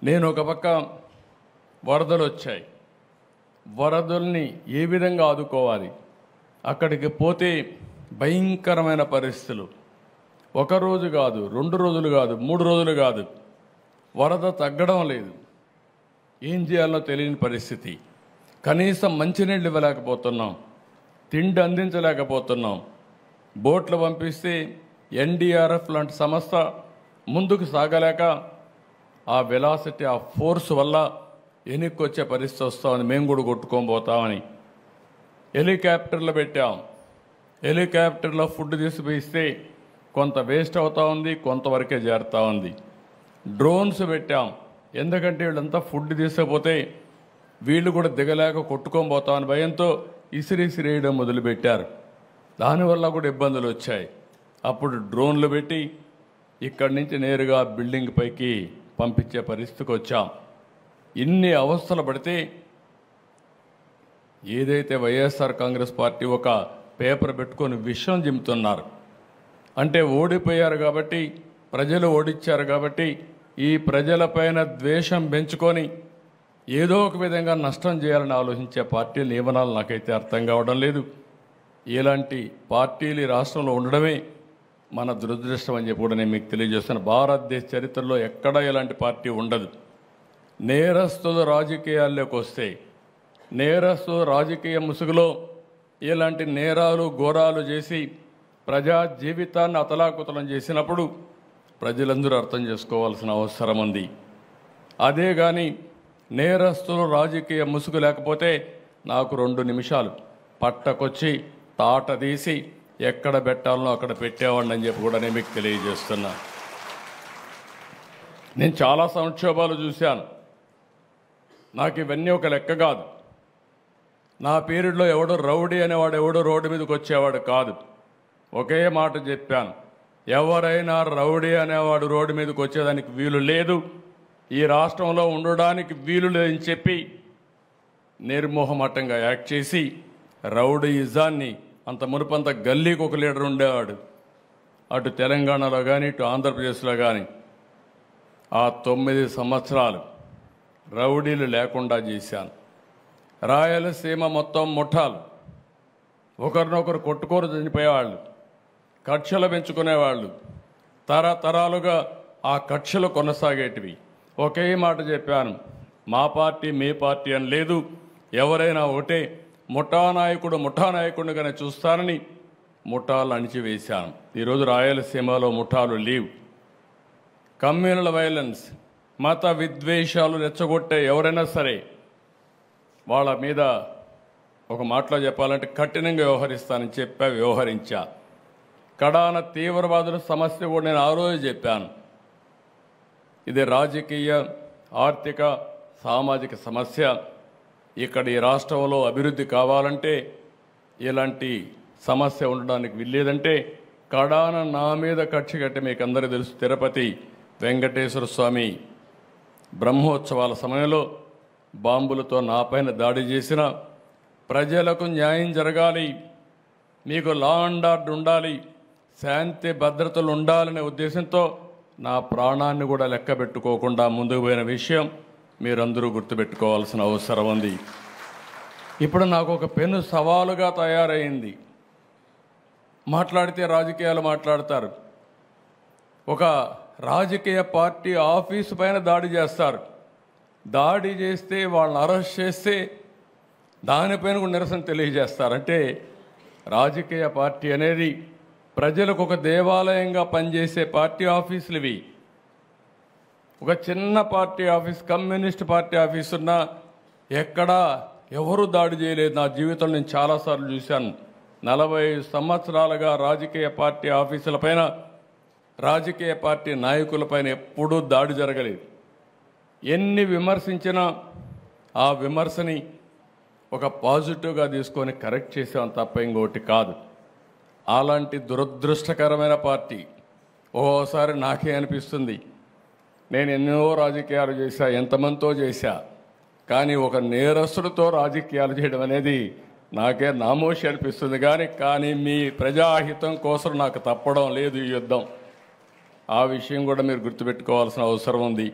నేను ఒక పక్క వరదలు వచ్చాయి, వరదల్ని ఏ విధంగా ఆదుకోవాలి, అక్కడికి పోతే భయంకరమైన పరిస్థితులు. ఒక రోజు కాదు, 2 రోజులు కాదు, 3 రోజులు కాదు, వరద తగ్గడం లేదు. ఏం చేయాలో తెలియని పరిస్థితి. కనీసం మంచినీళ్ళు ఇవ్వలేకపోతున్నాం, తిండి అందించలేకపోతున్నాం. బోట్లు పంపిస్తే ఎన్డీఆర్ఎఫ్ లాంటి సంస్థ ముందుకు సాగలేక ఆ వెలాసిటీ, ఆ ఫోర్స్ వల్ల వెనక్కి వచ్చే పరిస్థితి వస్తామని మేము కూడా కొట్టుకొని పోతామని హెలికాప్టర్లు పెట్టాం. హెలికాప్టర్లో ఫుడ్ తీసుకుపోయిస్తే కొంత వేస్ట్ అవుతూ ఉంది, కొంతవరకే చేరుతూ ఉంది. డ్రోన్స్ పెట్టాం, ఎందుకంటే వీళ్ళంతా ఫుడ్ తీసుకపోతే వీళ్ళు కూడా దిగలేక కొట్టుకొని పోతామని భయంతో ఇసిరేయడం మొదలుపెట్టారు. దానివల్ల కూడా ఇబ్బందులు వచ్చాయి. అప్పుడు డ్రోన్లు పెట్టి ఇక్కడి నుంచి నేరుగా బిల్డింగ్ పైకి పంపించే పరిస్థితికి వచ్చాం. ఇన్ని అవస్థలు పడితే ఏదైతే వైఎస్ఆర్ కాంగ్రెస్ పార్టీ ఒక పేపర్ పెట్టుకొని విషయం జిమ్ముతున్నారు అంటే, ఓడిపోయారు కాబట్టి, ప్రజలు ఓడిచ్చారు కాబట్టి ఈ ప్రజలపైన ద్వేషం పెంచుకొని ఏదో ఒక విధంగా నష్టం చేయాలని ఆలోచించే పార్టీల నియమనాలు నాకైతే అర్థం కావడం లేదు. ఇలాంటి పార్టీలు రాష్ట్రంలో ఉండడమే మన దురదృష్టం అని చెప్పి కూడా నేను మీకు తెలియజేస్తాను. భారతదేశ చరిత్రలో ఎక్కడా ఇలాంటి పార్టీ ఉండదు. నేరస్తులు రాజకీయాల్లోకి వస్తే, నేరస్తులు రాజకీయ ముసుగులో ఇలాంటి నేరాలు ఘోరాలు చేసి ప్రజా జీవితాన్ని అతలాకుతలం చేసినప్పుడు ప్రజలందరూ అర్థం చేసుకోవాల్సిన అవసరం ఉంది. అదే కానీ నేరస్తులు రాజకీయ ముసుగు లేకపోతే నాకు 2 నిమిషాలు పట్టకొచ్చి తాట తీసి ఎక్కడ పెట్టాలనో అక్కడ పెట్టేవాడిని అని చెప్పి కూడా నేను మీకు తెలియజేస్తున్నా. నేను చాలా సంక్షోభాలు చూశాను. నాకు ఇవన్నీ ఒక లెక్క కాదు. నా పీరియడ్లో ఎవడో రౌడీ అనేవాడు ఎవడో రోడ్డు మీదకి వచ్చేవాడు కాదు. ఒకే మాట చెప్పాను, ఎవరైనా రౌడీ అనేవాడు రోడ్డు మీదకి వచ్చేదానికి వీలు లేదు, ఈ రాష్ట్రంలో ఉండడానికి వీలు లేదని చెప్పి నిర్మోహమాటంగా యాక్ట్ చేసి రౌడీయిజాన్ని, అంత మునుపంత గల్లీకి ఒక లీడర్ ఉండేవాడు, అటు తెలంగాణలో కానీ ఇటు ఆంధ్రప్రదేశ్లో కానీ ఆ 9 సంవత్సరాలు రౌడీలు లేకుండా చేశాను. రాయలసీమ మొత్తం ముఠాలు, ఒకరినొకరు కొట్టుకోరు చనిపోయేవాళ్ళు, కక్షలు పెంచుకునేవాళ్ళు, తరతరాలుగా ఆ కక్షలు కొనసాగేటివి. ఒకే మాట చెప్పాను, మా పార్టీ మీ పార్టీ అని లేదు, ఎవరైనా ఒకటే, ముఠానాయకుడిగానే చూస్తానని ముఠాలు అణిచివేశాను. ఈరోజు రాయలసీమలో ముఠాలు లేవు. కమ్యూనల్ వైలెన్స్, మత విద్వేషాలు రెచ్చగొట్టే ఎవరైనా సరే వాళ్ళ మీద ఒక మాటలో చెప్పాలంటే కఠినంగా వ్యవహరిస్తానని వ్యవహరించా. కడాన తీవ్రవాదుల సమస్య కూడా నేను ఆ రోజు చెప్పాను. ఇది రాజకీయ, ఆర్థిక, సామాజిక సమస్య. ఇక్కడ ఈ రాష్ట్రంలో అభివృద్ధి కావాలంటే, ఇలాంటి సమస్య ఉండడానికి వీల్లేదంటే కడాన నా మీద కక్ష కట్టి, మీకు అందరికీ తెలుసు, తిరుపతి వెంకటేశ్వర స్వామి బ్రహ్మోత్సవాల సమయంలో బాంబులతో నాపైన దాడి చేసిన, ప్రజలకు న్యాయం జరగాలి, మీకు లా అండ్ ఆర్డర్ ఉండాలి, శాంతి భద్రతలు ఉండాలనే ఉద్దేశంతో నా ప్రాణాన్ని కూడా లెక్క పెట్టుకోకుండా ముందుకు పోయిన విషయం మీరందరూ గుర్తుపెట్టుకోవాల్సిన అవసరం ఉంది. ఇప్పుడు నాకు ఒక పెను సవాలుగా తయారైంది. మాట్లాడితే రాజకీయాలు మాట్లాడతారు. ఒక రాజకీయ పార్టీ ఆఫీసు పైన దాడి చేస్తారు. దాడి చేస్తే వాళ్ళని అరెస్ట్ చేస్తే దానిపైన కూడా నిరసన తెలియజేస్తారు. అంటే రాజకీయ పార్టీ అనేది ప్రజలకు ఒక దేవాలయంగా పనిచేసే పార్టీ ఆఫీసులు ఇవి. ఒక చిన్న party office, communist party office ఉన్నా ఎక్కడా ఎవరు దాడి చేయలేదు. నా జీవితంలో నేను చాలాసార్లు చూశాను. 40 సంవత్సరాలుగా రాజకీయ పార్టీ ఆఫీసులపైన, రాజకీయ పార్టీ నాయకులపైన ఎప్పుడూ దాడి జరగలేదు. ఎన్ని విమర్శించినా ఆ విమర్శని ఒక పాజిటివ్గా తీసుకొని కరెక్ట్ చేసాం తప్ప ఇంకోటి కాదు. అలాంటి దురదృష్టకరమైన పార్టీ ఓసారి నాకే అనిపిస్తుంది, నేను ఎన్నో రాజకీయాలు చేశా, ఎంతమందితో చేశా, కానీ ఒక నేరస్తుడితో రాజకీయాలు చేయడం అనేది నాకే నామోషి అనిపిస్తుంది. కానీ మీ ప్రజాహితం కోసం నాకు తప్పడం లేదు ఈ యుద్ధం. ఆ విషయం కూడా మీరు గుర్తుపెట్టుకోవాల్సిన అవసరం ఉంది.